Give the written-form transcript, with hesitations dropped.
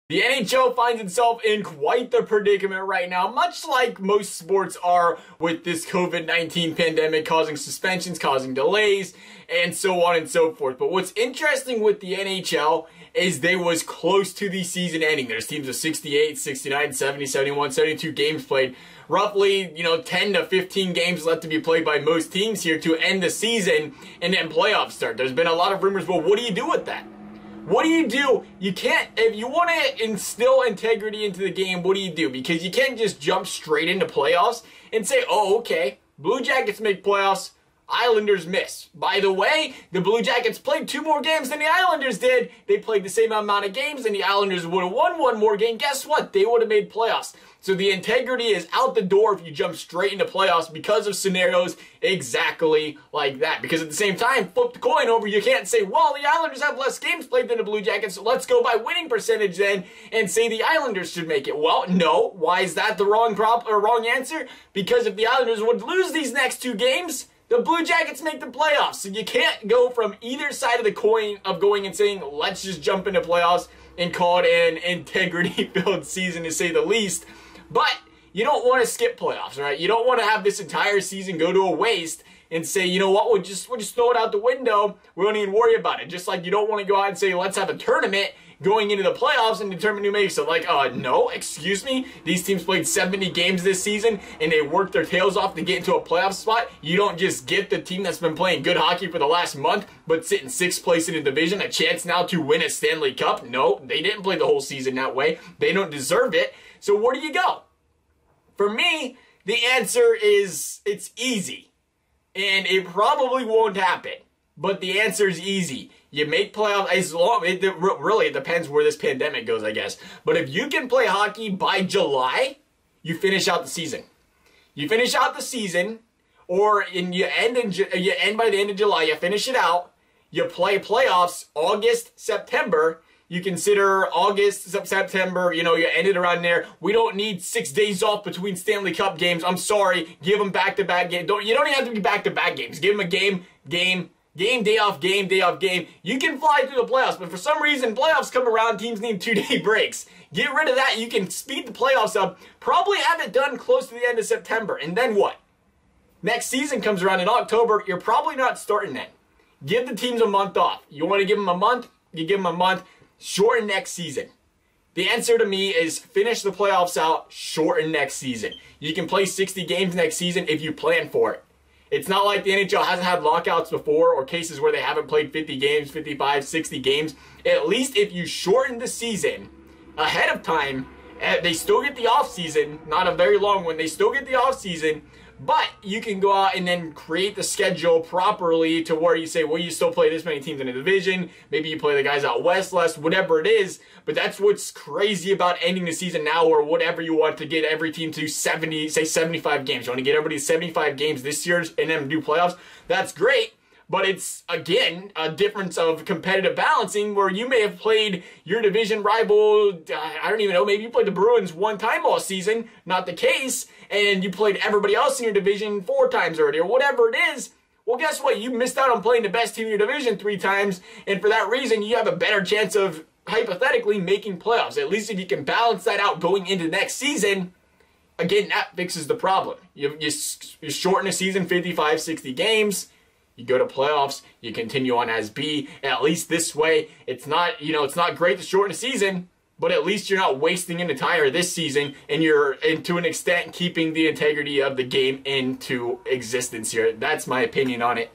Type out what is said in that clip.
The NHL finds itself in quite the predicament right now, much like most sports are with this COVID-19 pandemic causing suspensions, causing delays, and so on and so forth. But what's interesting with the NHL is they was close to the season ending. There's teams with 68, 69, 70, 71, 72 games played. Roughly, 10 to 15 games left to be played by most teams here to end the season, and then playoffs start. There's been a lot of rumors, but what do you do with that? What do? You can't, if you want to instill integrity into the game, what do? Because you can't just jump straight into playoffs and say, oh, okay, Blue Jackets make playoffs, Islanders miss. By the way, the Blue Jackets played 2 more games than the Islanders did. They played the same amount of games, and the Islanders would have won 1 more game. Guess what? They would have made playoffs. So the integrity is out the door if you jump straight into playoffs because of scenarios exactly like that. Because at the same time, flip the coin over. You can't say, well, the Islanders have less games played than the Blue Jackets, so let's go by winning percentage then and say the Islanders should make it. Well, no. Why is that the wrong answer? Because if the Islanders would lose these next 2 games, the Blue Jackets make the playoffs. So you can't go from either side of the coin of going and saying, let's just jump into playoffs and call it an integrity-filled season, to say the least. But you don't want to skip playoffs, right? You don't want to have this entire season go to a waste and say, you know what, we'll just throw it out the window. We don't even worry about it. Just like you don't want to go out and say, let's have a tournament going into the playoffs and determine who makes it. Like, no, excuse me. These teams played 70 games this season and they worked their tails off to get into a playoff spot. You don't just get the team that's been playing good hockey for the last month but sit in 6th place in the division a chance now to win a Stanley Cup. No, they didn't play the whole season that way. They don't deserve it. So where do you go? For me, the answer is it's easy. And it probably won't happen. But the answer is easy. You make playoffs as long, it depends where this pandemic goes, I guess. But if you can play hockey by July, you finish out the season. You finish out the season, you end by the end of July, you finish it out, you play playoffs August, September. You consider August, September, you ended around there. We don't need 6 days off between Stanley Cup games. I'm sorry. Give them back-to-back games. You don't even have to be back-to-back games. Give them a game, day off, game. You can fly through the playoffs, but for some reason, playoffs come around, teams need 2-day breaks. Get rid of that. You can speed the playoffs up. Probably have it done close to the end of September. And then what? Next season comes around in October. You're probably not starting then. Give the teams a month off. You want to give them a month? You give them a month. Shorten next season. The answer to me is finish the playoffs out, shorten next season. You can play 60 games next season if you plan for it. It's not like the NHL hasn't had lockouts before or cases where they haven't played 50 games, 55, 60 games. At least if you shorten the season ahead of time, they still get the off season, not a very long one, they still get the off season, but you can go out and then create the schedule properly to where you say, well, you still play this many teams in a division. Maybe you play the guys out west less, whatever it is. But that's what's crazy about ending the season now, or whatever you want to get every team to 75 games. You want to get everybody to 75 games this year and then do playoffs. That's great. But it's, again, a difference of competitive balancing where you may have played your division rival, I don't even know, maybe you played the Bruins 1 time all season, not the case, and you played everybody else in your division 4 times already, or whatever it is. Well, guess what? You missed out on playing the best team in your division 3 times, and for that reason, you have a better chance of, hypothetically, making playoffs. At least if you can balance that out going into next season, again, that fixes the problem. You shorten a season 55, 60 games. You go to playoffs, you continue on as B. At least this way, it's not, it's not great to shorten a season, but at least you're not wasting an entire this season, and you're, to an extent, keeping the integrity of the game into existence here. That's my opinion on it.